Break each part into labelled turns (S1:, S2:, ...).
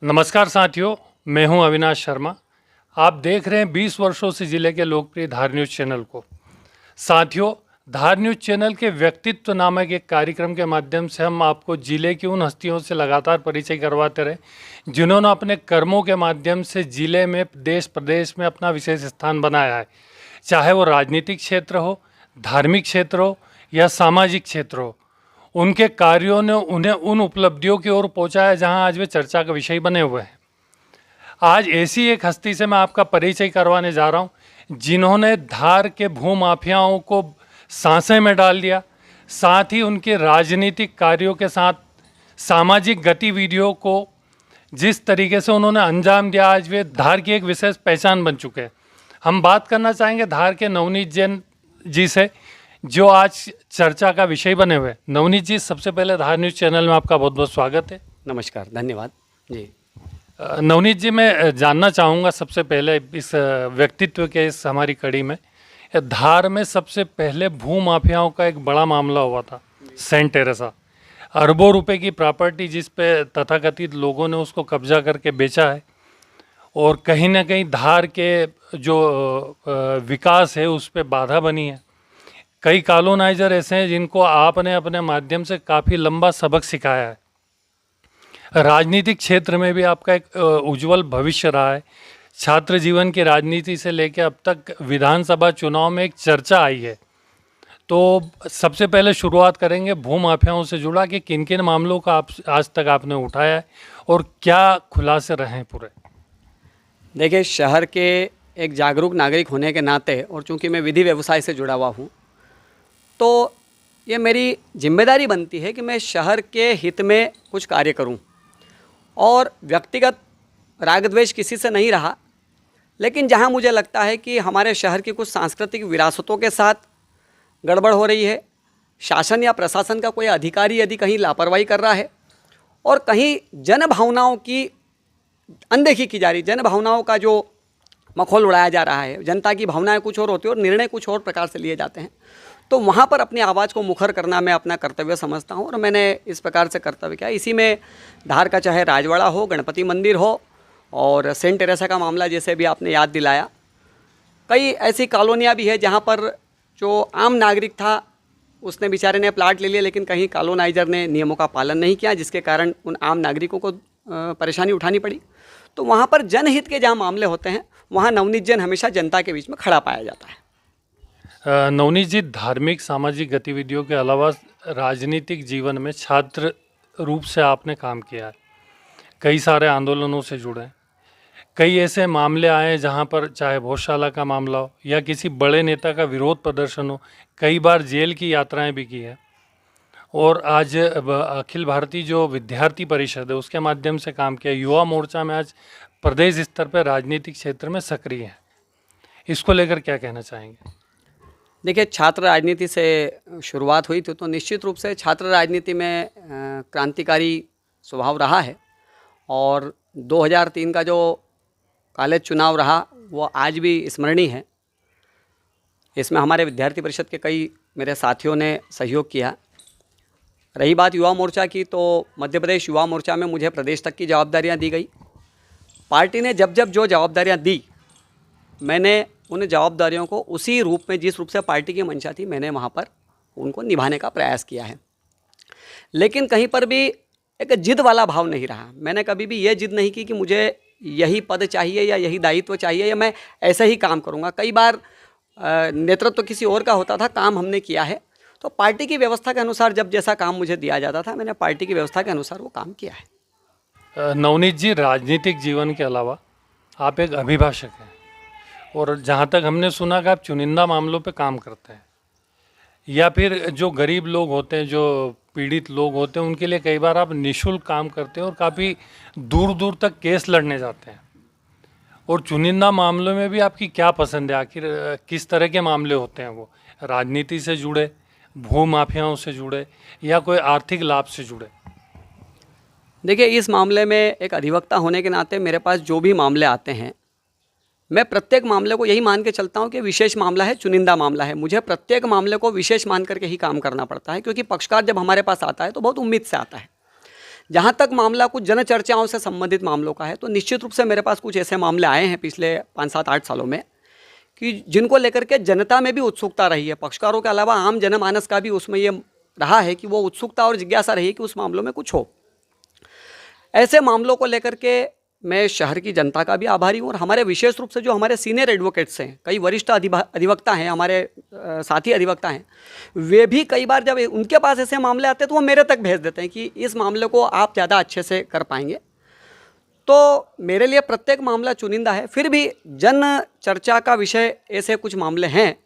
S1: नमस्कार साथियों, मैं हूं अविनाश शर्मा। आप देख रहे हैं 20 वर्षों से जिले के लोकप्रिय धार न्यूज़ चैनल को। साथियों, धार न्यूज़ चैनल के व्यक्तित्व नामक एक कार्यक्रम के माध्यम से हम आपको जिले की उन हस्तियों से लगातार परिचय करवाते रहे जिन्होंने अपने कर्मों के माध्यम से जिले में, देश प्रदेश में अपना विशेष स्थान बनाया है। चाहे वो राजनीतिक क्षेत्र हो, धार्मिक क्षेत्र हो या सामाजिक क्षेत्र हो, उनके कार्यों ने उन्हें उन उपलब्धियों की ओर पहुंचाया है जहां आज वे चर्चा का विषय बने हुए हैं। आज ऐसी एक हस्ती से मैं आपका परिचय करवाने जा रहा हूं जिन्होंने धार के भूमाफियाओं को सांसे में डाल दिया, साथ ही उनके राजनीतिक कार्यों के साथ सामाजिक गतिविधियों को जिस तरीके से उन्होंने अंजाम दिया, आज वे धार की एक विशेष पहचान बन चुके हैं। हम बात करना चाहेंगे धार के नवनीत जैन जी से, जो आज चर्चा का विषय बने हुए। नवनीत जी, सबसे पहले धार न्यूज़ चैनल में आपका बहुत बहुत स्वागत है।
S2: नमस्कार, धन्यवाद जी।
S1: नवनीत जी, मैं जानना चाहूँगा सबसे पहले इस व्यक्तित्व के इस हमारी कड़ी में, धार में सबसे पहले भू माफियाओं का एक बड़ा मामला हुआ था, सेंट टेरेसा। अरबों रुपए की प्रॉपर्टी जिस पे तथाकथित लोगों ने उसको कब्जा करके बेचा है, और कहीं ना कहीं धार के जो विकास है उस पर बाधा बनी है। कई कॉलोनाइजर ऐसे हैं जिनको आपने अपने माध्यम से काफ़ी लंबा सबक सिखाया है। राजनीतिक क्षेत्र में भी आपका एक उज्जवल भविष्य रहा है। छात्र जीवन की राजनीति से लेकर अब तक विधानसभा चुनाव में एक चर्चा आई है। तो सबसे पहले शुरुआत करेंगे भू माफियाओं से जुड़ा कि किन किन मामलों का आप आज तक आपने उठाया है और क्या खुलासे रहे हैं पूरे।
S2: देखिए, शहर के एक जागरूक नागरिक होने के नाते और चूंकि मैं विधि व्यवसाय से जुड़ा हुआ हूँ, तो ये मेरी जिम्मेदारी बनती है कि मैं शहर के हित में कुछ कार्य करूं। और व्यक्तिगत राग द्वेष किसी से नहीं रहा, लेकिन जहां मुझे लगता है कि हमारे शहर की कुछ सांस्कृतिक विरासतों के साथ गड़बड़ हो रही है, शासन या प्रशासन का कोई अधिकारी यदि कहीं लापरवाही कर रहा है और कहीं जन भावनाओं की अनदेखी की जा रही, जन भावनाओं का जो मखौल उड़ाया जा रहा है, जनता की भावनाएं कुछ और होती है और निर्णय कुछ और प्रकार से लिए जाते हैं, तो वहाँ पर अपनी आवाज़ को मुखर करना मैं अपना कर्तव्य समझता हूँ और मैंने इस प्रकार से कर्तव्य किया। इसी में धार का चाहे राजवाड़ा हो, गणपति मंदिर हो और सेंट टेरेसा का मामला जैसे भी आपने याद दिलाया, कई ऐसी कॉलोनियाँ भी है जहाँ पर जो आम नागरिक था उसने बेचारे ने प्लाट ले लिया, लेकिन कहीं कॉलोनाइजर ने नियमों का पालन नहीं किया, जिसके कारण उन आम नागरिकों को परेशानी उठानी पड़ी। तो वहाँ पर जनहित के जहाँ मामले होते हैं वहाँ नवनीत जैन हमेशा जनता के बीच में खड़ा पाया जाता है।
S1: नवनीत जी, धार्मिक सामाजिक गतिविधियों के अलावा राजनीतिक जीवन में छात्र रूप से आपने काम किया है, कई सारे आंदोलनों से जुड़े हैं। कई ऐसे मामले आए हैं जहां पर चाहे भोजशाला का मामला हो या किसी बड़े नेता का विरोध प्रदर्शन हो, कई बार जेल की यात्राएं भी की है। और आज अखिल भारतीय जो विद्यार्थी परिषद है उसके माध्यम से काम किया। युवा मोर्चा में आज प्रदेश स्तर पर राजनीतिक क्षेत्र में सक्रिय है। इसको लेकर क्या कहना चाहेंगे?
S2: देखिए, छात्र राजनीति से शुरुआत हुई थी, तो निश्चित रूप से छात्र राजनीति में क्रांतिकारी स्वभाव रहा है। और 2003 का जो कॉलेज चुनाव रहा वो आज भी स्मरणीय है। इसमें हमारे विद्यार्थी परिषद के कई मेरे साथियों ने सहयोग किया। रही बात युवा मोर्चा की, तो मध्य प्रदेश युवा मोर्चा में मुझे प्रदेश तक की जवाबदारियां दी गई। पार्टी ने जब जब जो जवाबदारियां दी, मैंने उन जवाबदारियों को उसी रूप में, जिस रूप से पार्टी की मंशा थी, मैंने वहाँ पर उनको निभाने का प्रयास किया है। लेकिन कहीं पर भी एक जिद वाला भाव नहीं रहा। मैंने कभी भी ये जिद नहीं की कि मुझे यही पद चाहिए या यही दायित्व चाहिए या मैं ऐसे ही काम करूँगा। कई बार नेतृत्व तो किसी और का होता था, काम हमने किया है। तो पार्टी की व्यवस्था के अनुसार जब जैसा काम मुझे दिया जाता था, मैंने पार्टी की व्यवस्था के अनुसार वो काम किया है।
S1: नवनीत जी, राजनीतिक जीवन के अलावा आप एक अभिभाषक हैं और जहाँ तक हमने सुना कि आप चुनिंदा मामलों पे काम करते हैं, या फिर जो गरीब लोग होते हैं, जो पीड़ित लोग होते हैं, उनके लिए कई बार आप निःशुल्क काम करते हैं और काफ़ी दूर दूर तक केस लड़ने जाते हैं। और चुनिंदा मामलों में भी आपकी क्या पसंद है? आखिर किस तरह के मामले होते हैं वो? राजनीति से जुड़े, भू माफियाओं से जुड़े, या कोई आर्थिक लाभ से जुड़े?
S2: देखिए, इस मामले में एक अधिवक्ता होने के नाते मेरे पास जो भी मामले आते हैं, मैं प्रत्येक मामले को यही मान के चलता हूँ कि विशेष मामला है, चुनिंदा मामला है। मुझे प्रत्येक मामले को विशेष मान करके ही काम करना पड़ता है, क्योंकि पक्षकार जब हमारे पास आता है तो बहुत उम्मीद से आता है। जहाँ तक मामला कुछ जन चर्चाओं से संबंधित मामलों का है, तो निश्चित रूप से मेरे पास कुछ ऐसे मामले आए हैं पिछले 5-7-8 सालों में कि जिनको लेकर के जनता में भी उत्सुकता रही है, पक्षकारों के अलावा आम जनमानस का भी उसमें ये रहा है कि वो उत्सुकता और जिज्ञासा रही है कि उस मामलों में कुछ हो। ऐसे मामलों को लेकर के मैं शहर की जनता का भी आभारी हूँ और हमारे विशेष रूप से जो हमारे सीनियर एडवोकेट्स हैं, कई वरिष्ठ अधिवक्ता हैं, हमारे साथी अधिवक्ता हैं, वे भी कई बार जब उनके पास ऐसे मामले आते हैं तो वो मेरे तक भेज देते हैं कि इस मामले को आप ज़्यादा अच्छे से कर पाएंगे। तो मेरे लिए प्रत्येक मामला चुनिंदा है, फिर भी जन चर्चा का विषय ऐसे कुछ मामले हैं,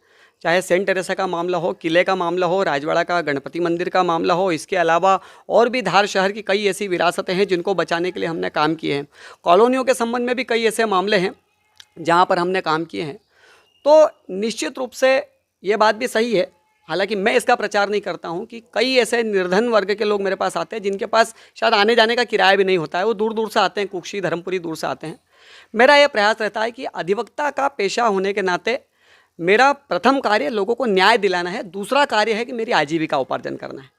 S2: चाहे सेंट टेरेसा का मामला हो, किले का मामला हो, राजवाड़ा का गणपति मंदिर का मामला हो, इसके अलावा और भी धार शहर की कई ऐसी विरासतें हैं जिनको बचाने के लिए हमने काम किए हैं। कॉलोनियों के संबंध में भी कई ऐसे मामले हैं जहां पर हमने काम किए हैं। तो निश्चित रूप से ये बात भी सही है, हालांकि मैं इसका प्रचार नहीं करता हूं, कि कई ऐसे निर्धन वर्ग के लोग मेरे पास आते हैं जिनके पास शायद आने जाने का किराया भी नहीं होता है, वो दूर दूर से आते हैं, कुक्षी धर्मपुरी दूर से आते हैं। मेरा ये प्रयास रहता है कि अधिवक्ता का पेशा होने के नाते मेरा प्रथम कार्य लोगों को न्याय दिलाना है, दूसरा कार्य है कि मेरी आजीविका उपार्जन करना है।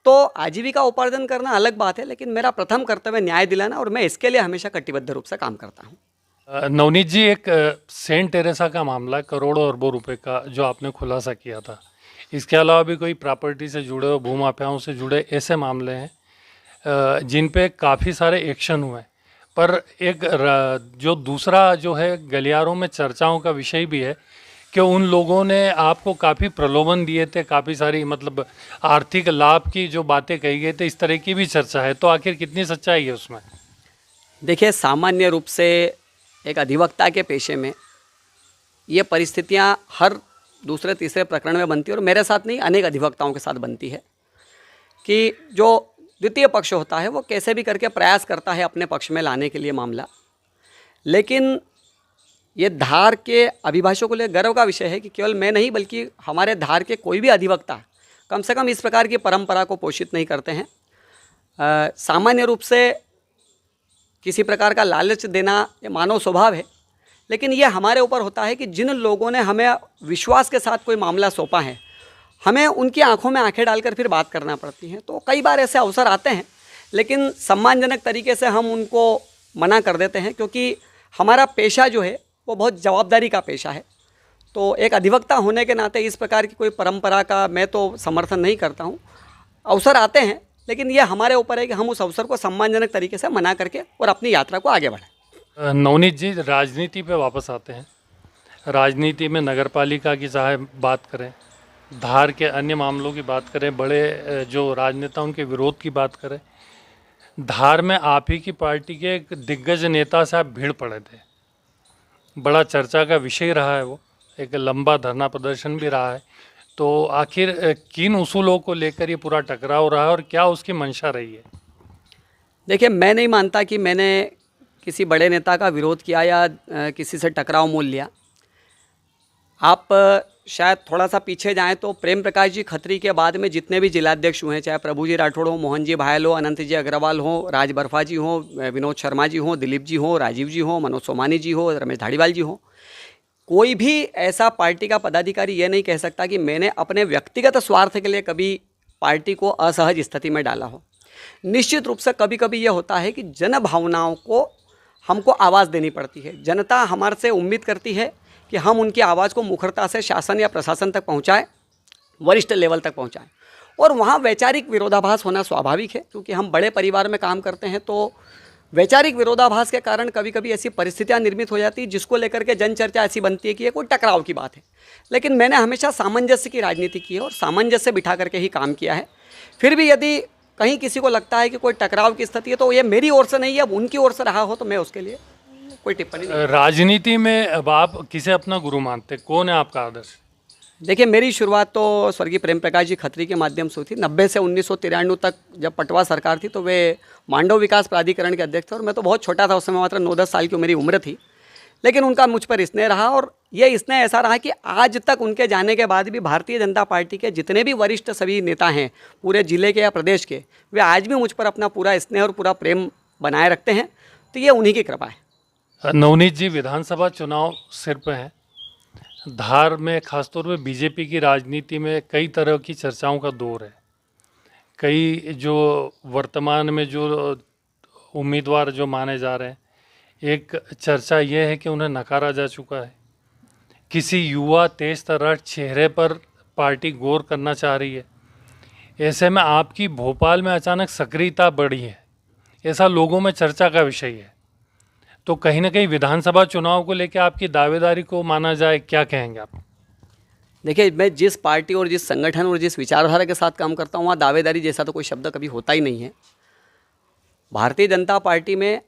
S2: तो आजीविका उपार्जन करना अलग बात है, लेकिन मेरा प्रथम कर्तव्य न्याय दिलाना, और मैं इसके लिए हमेशा कटिबद्ध रूप से काम करता हूँ।
S1: नवनीत जी, एक सेंट टेरेसा का मामला, करोड़ों अरबों रुपए का, जो आपने खुलासा किया था, इसके अलावा भी कोई प्रॉपर्टी से जुड़े, भूमाफियाओं से जुड़े ऐसे मामले हैं जिन पे काफ़ी सारे एक्शन हुए, पर एक जो दूसरा जो है गलियारों में चर्चाओं का विषय भी है कि उन लोगों ने आपको काफ़ी प्रलोभन दिए थे, काफ़ी सारी मतलब आर्थिक लाभ की जो बातें कही गई थी, इस तरह की भी चर्चा है। तो आखिर कितनी सच्चाई है उसमें?
S2: देखिए, सामान्य रूप से एक अधिवक्ता के पेशे में ये परिस्थितियां हर दूसरे तीसरे प्रकरण में बनती है, और मेरे साथ नहीं, अनेक अधिवक्ताओं के साथ बनती है, कि जो द्वितीय पक्ष होता है वो कैसे भी करके प्रयास करता है अपने पक्ष में लाने के लिए मामला। लेकिन ये धार के अभिभाषकों के लिए गर्व का विषय है कि केवल मैं नहीं, बल्कि हमारे धार के कोई भी अधिवक्ता कम से कम इस प्रकार की परंपरा को पोषित नहीं करते हैं। सामान्य रूप से किसी प्रकार का लालच देना ये मानव स्वभाव है, लेकिन ये हमारे ऊपर होता है कि जिन लोगों ने हमें विश्वास के साथ कोई मामला सौंपा है, हमें उनकी आंखों में आंखें डालकर फिर बात करना पड़ती है। तो कई बार ऐसे अवसर आते हैं, लेकिन सम्मानजनक तरीके से हम उनको मना कर देते हैं, क्योंकि हमारा पेशा जो है वो बहुत जवाबदारी का पेशा है। तो एक अधिवक्ता होने के नाते इस प्रकार की कोई परंपरा का मैं तो समर्थन नहीं करता हूँ। अवसर आते हैं, लेकिन ये हमारे ऊपर है कि हम उस अवसर को सम्मानजनक तरीके से मना करके और अपनी यात्रा को आगे बढ़ाएं।
S1: नवनीत जी, राजनीति पे वापस आते हैं। राजनीति में नगरपालिका की चाहे बात करें, धार के अन्य मामलों की बात करें, बड़े जो राजनेता उनके विरोध की बात करें, धार में आप ही की पार्टी के एक दिग्गज नेता से आप भीड़ पड़े थे, बड़ा चर्चा का विषय रहा है, वो एक लंबा धरना प्रदर्शन भी रहा है। तो आखिर किन उसूलों को लेकर ये पूरा टकराव रहा है और क्या उसकी मंशा रही है?
S2: देखिए, मैं नहीं मानता कि मैंने किसी बड़े नेता का विरोध किया या किसी से टकराव मोल लिया। आप शायद थोड़ा सा पीछे जाएं तो प्रेम प्रकाश जी खत्री के बाद में जितने भी जिलाध्यक्ष हुए, चाहे प्रभु जी राठौड़ हो, मोहन जी भायल हो, अनंत जी अग्रवाल हो, राज बर्फा जी हो, विनोद शर्मा जी हो, दिलीप जी हो, राजीव जी हो, मनोज सोमानी जी हो, रमेश धाड़ीवाल जी हो, कोई भी ऐसा पार्टी का पदाधिकारी ये नहीं कह सकता कि मैंने अपने व्यक्तिगत स्वार्थ के लिए कभी पार्टी को असहज स्थिति में डाला हो। निश्चित रूप से कभी कभी ये होता है कि जन भावनाओं को हमको आवाज़ देनी पड़ती है। जनता हमारे से उम्मीद करती है कि हम उनकी आवाज़ को मुखरता से शासन या प्रशासन तक पहुंचाएं, वरिष्ठ लेवल तक पहुंचाएं, और वहाँ वैचारिक विरोधाभास होना स्वाभाविक है, क्योंकि हम बड़े परिवार में काम करते हैं। तो वैचारिक विरोधाभास के कारण कभी कभी ऐसी परिस्थितियां निर्मित हो जाती है जिसको लेकर के जन चर्चा ऐसी बनती है कि ये कोई टकराव की बात है। लेकिन मैंने हमेशा सामंजस्य की राजनीति की है और सामंजस्य बिठा करके ही काम किया है। फिर भी यदि कहीं किसी को लगता है कि कोई टकराव की स्थिति है तो ये मेरी ओर से नहीं है, अब उनकी ओर से रहा हो तो मैं उसके लिए कोई टिप्पणी नहीं।
S1: राजनीति में अब आप किसे अपना गुरु मानते, कौन है आपका आदर्श?
S2: देखिए, मेरी शुरुआत तो स्वर्गीय प्रेम प्रकाश जी खत्री के माध्यम से हुई थी। 90 से 1993 तक जब पटवा सरकार थी तो वे मांडव विकास प्राधिकरण के अध्यक्ष थे, और मैं तो बहुत छोटा था उस समय, मात्र 9-10 साल की मेरी उम्र थी। लेकिन उनका मुझ पर स्नेह रहा, और ये स्नेह ऐसा रहा कि आज तक उनके जाने के बाद भी भारतीय जनता पार्टी के जितने भी वरिष्ठ सभी नेता हैं पूरे जिले के या प्रदेश के, वे आज भी मुझ पर अपना पूरा स्नेह और पूरा प्रेम बनाए रखते हैं। तो ये उन्हीं की कृपा है।
S1: नवनीत जी, विधानसभा चुनाव सिर पे हैं। धार में खासतौर पे बीजेपी की राजनीति में कई तरह की चर्चाओं का दौर है। कई जो वर्तमान में जो उम्मीदवार जो माने जा रहे हैं, एक चर्चा ये है कि उन्हें नकारा जा चुका है। किसी युवा तेज तर्रार चेहरे पर पार्टी गौर करना चाह रही है। ऐसे में आपकी भोपाल में अचानक सक्रियता बढ़ी है, ऐसा लोगों में चर्चा का विषय है। तो कहीं ना कहीं विधानसभा चुनाव को लेकर आपकी दावेदारी को माना जाए, क्या कहेंगे आप?
S2: देखिए, मैं जिस पार्टी और जिस संगठन और जिस विचारधारा के साथ काम करता हूँ, वहाँ दावेदारी जैसा तो कोई शब्द कभी होता ही नहीं है। भारतीय जनता पार्टी में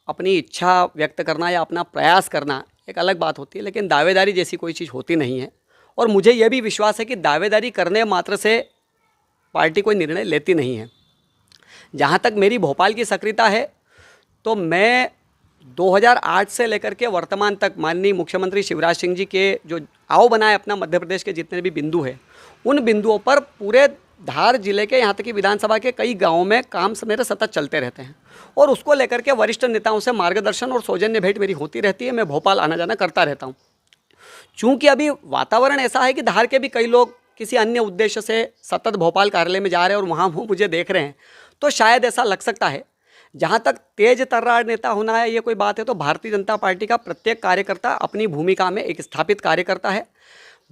S2: अपनी इच्छा व्यक्त करना या अपना प्रयास करना एक अलग बात होती है, लेकिन दावेदारी जैसी कोई चीज़ होती नहीं है। और मुझे यह भी विश्वास है कि दावेदारी करने मात्र से पार्टी कोई निर्णय लेती नहीं है। जहाँ तक मेरी भोपाल की सक्रियता है, तो मैं 2008 से लेकर के वर्तमान तक माननीय मुख्यमंत्री शिवराज सिंह जी के जो आओ बनाए अपना मध्य प्रदेश के जितने भी बिंदु हैं, उन बिंदुओं पर पूरे धार जिले के यहाँ तक कि विधानसभा के कई गांवों में काम मेरे सतत चलते रहते हैं। और उसको लेकर के वरिष्ठ नेताओं से मार्गदर्शन और सौजन्य भेंट मेरी होती रहती है। मैं भोपाल आना जाना करता रहता हूँ। चूँकि अभी वातावरण ऐसा है कि धार के भी कई लोग किसी अन्य उद्देश्य से सतत भोपाल कार्यालय में जा रहे हैं और वहाँ वो मुझे देख रहे हैं, तो शायद ऐसा लग सकता है। जहाँ तक तेज तर्रार नेता होना है, ये कोई बात है, तो भारतीय जनता पार्टी का प्रत्येक कार्यकर्ता अपनी भूमिका में एक स्थापित कार्यकर्ता है।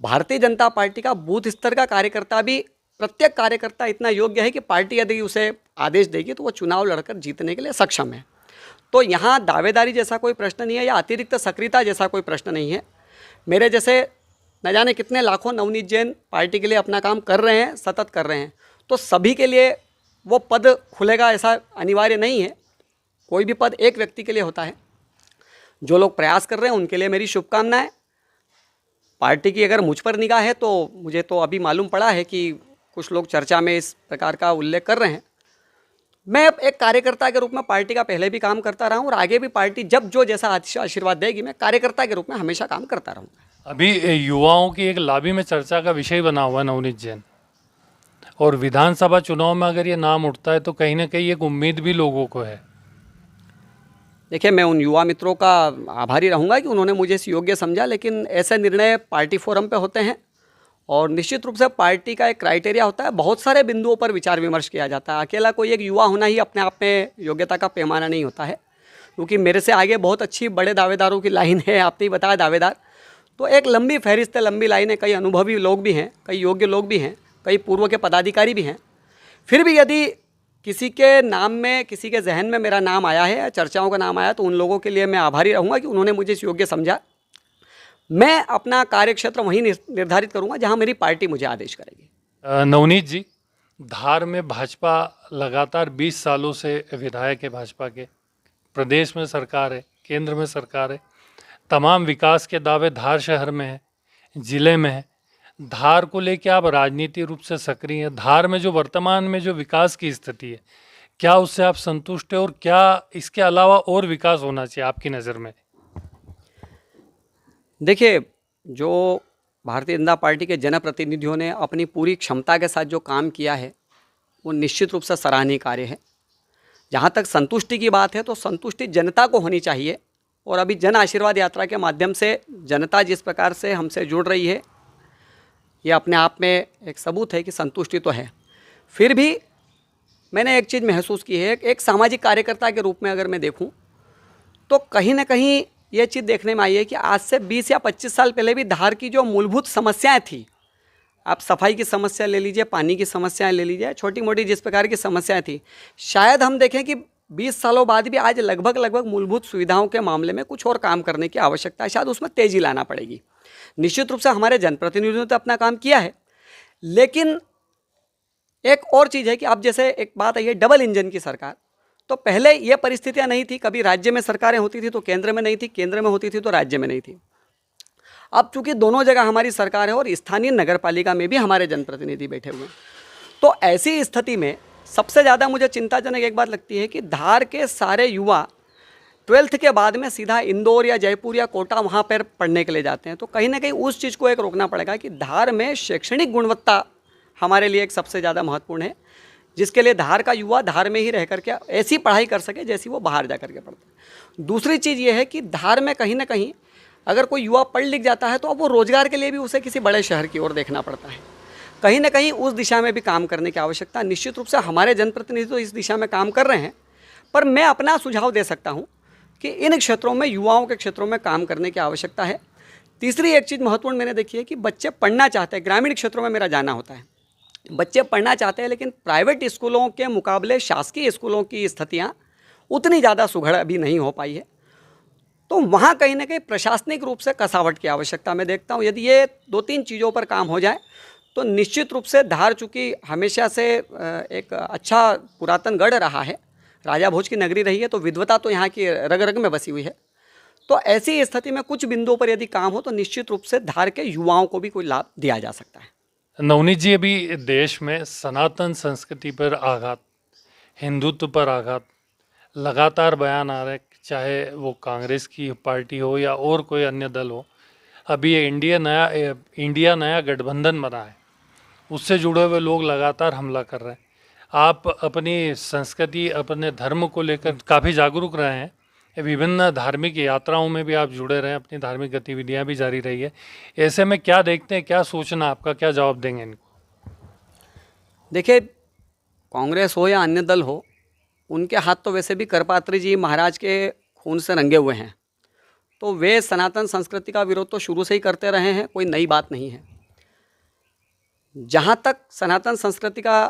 S2: भारतीय जनता पार्टी का बूथ स्तर का कार्यकर्ता भी, प्रत्येक कार्यकर्ता इतना योग्य है कि पार्टी यदि उसे आदेश देगी तो वो चुनाव लड़कर जीतने के लिए सक्षम है। तो यहाँ दावेदारी जैसा कोई प्रश्न नहीं है या अतिरिक्त सक्रियता जैसा कोई प्रश्न नहीं है। मेरे जैसे न जाने कितने लाखों नवनीत जैन पार्टी के लिए अपना काम कर रहे हैं, सतत कर रहे हैं। तो सभी के लिए वो पद खुलेगा ऐसा अनिवार्य नहीं है। कोई भी पद एक व्यक्ति के लिए होता है। जो लोग प्रयास कर रहे हैं उनके लिए मेरी शुभकामनाएं। पार्टी की अगर मुझ पर निगाह है तो मुझे तो अभी मालूम पड़ा है कि कुछ लोग चर्चा में इस प्रकार का उल्लेख कर रहे हैं। मैं एक कार्यकर्ता के रूप में पार्टी का पहले भी काम करता रहा हूँ और आगे भी पार्टी जब जो जैसा आशीर्वाद देगी, मैं कार्यकर्ता के रूप में हमेशा काम करता रहूँगा।
S1: अभी युवाओं की एक लॉबी में चर्चा का विषय बना हुआ है नवनीत जैन, और विधानसभा चुनाव में अगर ये नाम उठता है तो कहीं ना कहीं एक उम्मीद भी लोगों को है।
S2: देखिए, मैं उन युवा मित्रों का आभारी रहूँगा कि उन्होंने मुझे इस योग्य समझा, लेकिन ऐसे निर्णय पार्टी फोरम पे होते हैं और निश्चित रूप से पार्टी का एक क्राइटेरिया होता है। बहुत सारे बिंदुओं पर विचार विमर्श किया जाता है। अकेला कोई एक युवा होना ही अपने आप में योग्यता का पैमाना नहीं होता है, क्योंकि मेरे से आगे बहुत अच्छी बड़े दावेदारों की लाइन है। आपने ही बताया दावेदार, तो एक लंबी फहरिस्त है, लंबी लाइन है। कई अनुभवी लोग भी हैं, कई योग्य लोग भी हैं, कई पूर्व के पदाधिकारी भी हैं। फिर भी यदि किसी के नाम में, किसी के जहन में मेरा नाम आया है, चर्चाओं का नाम आया, तो उन लोगों के लिए मैं आभारी रहूँगा कि उन्होंने मुझे इस योग्य समझा। मैं अपना कार्यक्षेत्र वहीं निर्धारित करूँगा जहाँ मेरी पार्टी मुझे आदेश करेगी।
S1: नवनीत जी, धार में भाजपा लगातार 20 सालों से विधायक है भाजपा के, प्रदेश में सरकार है, केंद्र में सरकार है, तमाम विकास के दावे धार शहर में है, ज़िले में है। धार को लेकर आप राजनीतिक रूप से सक्रिय हैं। धार में जो वर्तमान में जो विकास की स्थिति है, क्या उससे आप संतुष्ट हैं और क्या इसके अलावा और विकास होना चाहिए आपकी नज़र में?
S2: देखिए, जो भारतीय जनता पार्टी के जनप्रतिनिधियों ने अपनी पूरी क्षमता के साथ जो काम किया है, वो निश्चित रूप से सराहनीय कार्य है। जहाँ तक संतुष्टि की बात है, तो संतुष्टि जनता को होनी चाहिए। और अभी जन आशीर्वाद यात्रा के माध्यम से जनता जिस प्रकार से हमसे जुड़ रही है, ये अपने आप में एक सबूत है कि संतुष्टि तो है। फिर भी मैंने एक चीज़ महसूस की है, एक सामाजिक कार्यकर्ता के रूप में अगर मैं देखूं, तो कहीं ना कहीं ये चीज़ देखने में आई है कि आज से 20 या 25 साल पहले भी धार की जो मूलभूत समस्याएं थी, आप सफाई की समस्या ले लीजिए, पानी की समस्याएं ले लीजिए, छोटी मोटी जिस प्रकार की समस्याएं थी, शायद हम देखें कि 20 सालों बाद भी आज लगभग मूलभूत सुविधाओं के मामले में कुछ और काम करने की आवश्यकता है। शायद उसमें तेज़ी लाना पड़ेगी। निश्चित रूप से हमारे जनप्रतिनिधियों ने तो अपना काम किया है, लेकिन एक और चीज़ है कि अब जैसे एक बात आई है डबल इंजन की सरकार, तो पहले ये परिस्थितियां नहीं थी। कभी राज्य में सरकारें होती थी तो केंद्र में नहीं थी, केंद्र में होती थी तो राज्य में नहीं थी। अब चूंकि दोनों जगह हमारी सरकार है और स्थानीय नगर पालिका में भी हमारे जनप्रतिनिधि बैठे हुए हैं, तो ऐसी स्थिति में सबसे ज़्यादा मुझे चिंताजनक एक बात लगती है कि धार के सारे युवा 12th के बाद में सीधा इंदौर या जयपुर या कोटा वहाँ पर पढ़ने के लिए जाते हैं। तो कहीं ना कहीं उस चीज़ को एक रोकना पड़ेगा कि धार में शैक्षणिक गुणवत्ता हमारे लिए एक सबसे ज़्यादा महत्वपूर्ण है, जिसके लिए धार का युवा धार में ही रह करके ऐसी पढ़ाई कर सके जैसी वो बाहर जा करके पढ़ता है। दूसरी चीज़ ये है कि धार में कहीं ना कहीं अगर कोई युवा पढ़ लिख जाता है तो अब वो रोज़गार के लिए भी उसे किसी बड़े शहर की ओर देखना पड़ता है। कहीं ना कहीं उस दिशा में भी काम करने की आवश्यकता है। निश्चित रूप से हमारे जनप्रतिनिधि तो इस दिशा में काम कर रहे हैं, पर मैं अपना सुझाव दे सकता हूं कि इन क्षेत्रों में, युवाओं के क्षेत्रों में काम करने की आवश्यकता है। तीसरी एक चीज़ महत्वपूर्ण मैंने देखी है कि बच्चे पढ़ना चाहते हैं। ग्रामीण क्षेत्रों में मेरा जाना होता है, बच्चे पढ़ना चाहते हैं, लेकिन प्राइवेट स्कूलों के मुकाबले शासकीय स्कूलों की स्थितियाँ उतनी ज़्यादा सुघड़ अभी नहीं हो पाई है। तो वहाँ कहीं ना कहीं प्रशासनिक रूप से कसावट की आवश्यकता मैं देखता हूँ। यदि ये 2-3 चीज़ों पर काम हो जाए तो निश्चित रूप से धार, चूँकि हमेशा से एक अच्छा पुरातन गढ़ रहा है, राजा भोज की नगरी रही है, तो विद्वता तो यहाँ की रग रग में बसी हुई है। तो ऐसी स्थिति में कुछ बिंदुओं पर यदि काम हो तो निश्चित रूप से धार के युवाओं को भी कोई लाभ दिया जा सकता है।
S1: नवनीत जी, अभी देश में सनातन संस्कृति पर आघात, हिंदुत्व पर आघात, लगातार बयान आ रहे हैं, चाहे वो कांग्रेस की पार्टी हो या और कोई अन्य दल हो। अभी ये इंडिया नया गठबंधन बना है, उससे जुड़े हुए लोग लगातार हमला कर रहे हैं। आप अपनी संस्कृति, अपने धर्म को लेकर काफ़ी जागरूक रहे हैं, विभिन्न धार्मिक यात्राओं में भी आप जुड़े रहे हैं, अपनी धार्मिक गतिविधियां भी जारी रही है। ऐसे में क्या देखते हैं, क्या सोचना आपका, क्या जवाब देंगे इनको?
S2: देखिए, कांग्रेस हो या अन्य दल हो, उनके हाथ तो वैसे भी करपात्री जी महाराज के खून से रंगे हुए हैं, तो वे सनातन संस्कृति का विरोध तो शुरू से ही करते रहे हैं, कोई नई बात नहीं है। जहाँ तक सनातन संस्कृति का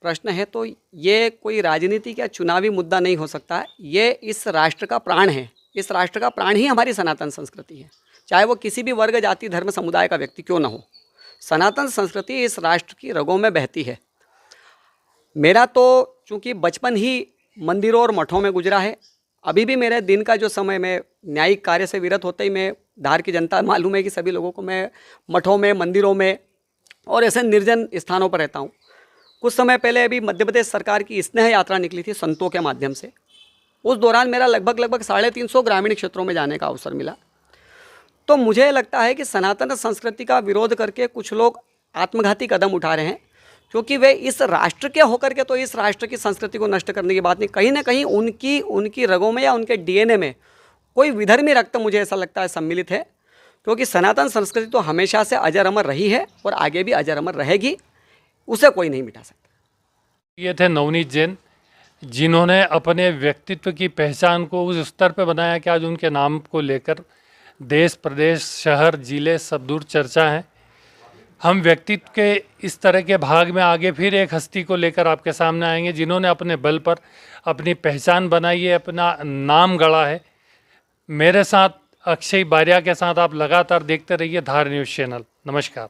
S2: प्रश्न है तो ये कोई राजनीतिक या चुनावी मुद्दा नहीं हो सकता है। ये इस राष्ट्र का प्राण है। इस राष्ट्र का प्राण ही हमारी सनातन संस्कृति है, चाहे वो किसी भी वर्ग, जाति, धर्म, समुदाय का व्यक्ति क्यों ना हो। सनातन संस्कृति इस राष्ट्र की रगों में बहती है। मेरा तो चूँकि बचपन ही मंदिरों और मठों में गुजरा है, अभी भी मेरे दिन का जो समय, मैं न्यायिक कार्य से विरत होते ही मैं, धार की जनता मालूम है कि सभी लोगों को, मैं मठों में, मंदिरों में और ऐसे निर्जन स्थानों पर रहता हूँ। कुछ समय पहले अभी मध्य प्रदेश सरकार की स्नेह यात्रा निकली थी संतों के माध्यम से। उस दौरान मेरा लगभग 350 ग्रामीण क्षेत्रों में जाने का अवसर मिला। तो मुझे लगता है कि सनातन संस्कृति का विरोध करके कुछ लोग आत्मघाती कदम उठा रहे हैं, क्योंकि वे इस राष्ट्र के होकर के तो इस राष्ट्र की संस्कृति को नष्ट करने की बात नहीं, कहीं ना कहीं उनकी रगों में या उनके डीएनए में कोई विधर्मी रक्त, मुझे ऐसा लगता है, सम्मिलित है। क्योंकि सनातन संस्कृति तो हमेशा से अजर अमर रही है और आगे भी अजर अमर रहेगी, उसे कोई नहीं मिटा सकता।
S1: ये थे नवनीत जैन, जिन्होंने अपने व्यक्तित्व की पहचान को उस स्तर पर बनाया कि आज उनके नाम को लेकर देश, प्रदेश, शहर, जिले सब दूर चर्चा है। हम व्यक्तित्व के इस तरह के भाग में आगे फिर एक हस्ती को लेकर आपके सामने आएंगे, जिन्होंने अपने बल पर अपनी पहचान बनाई है, अपना नाम गढ़ा है। मेरे साथ अक्षय बारिया के साथ आप लगातार देखते रहिए धार न्यूज़ चैनल। नमस्कार।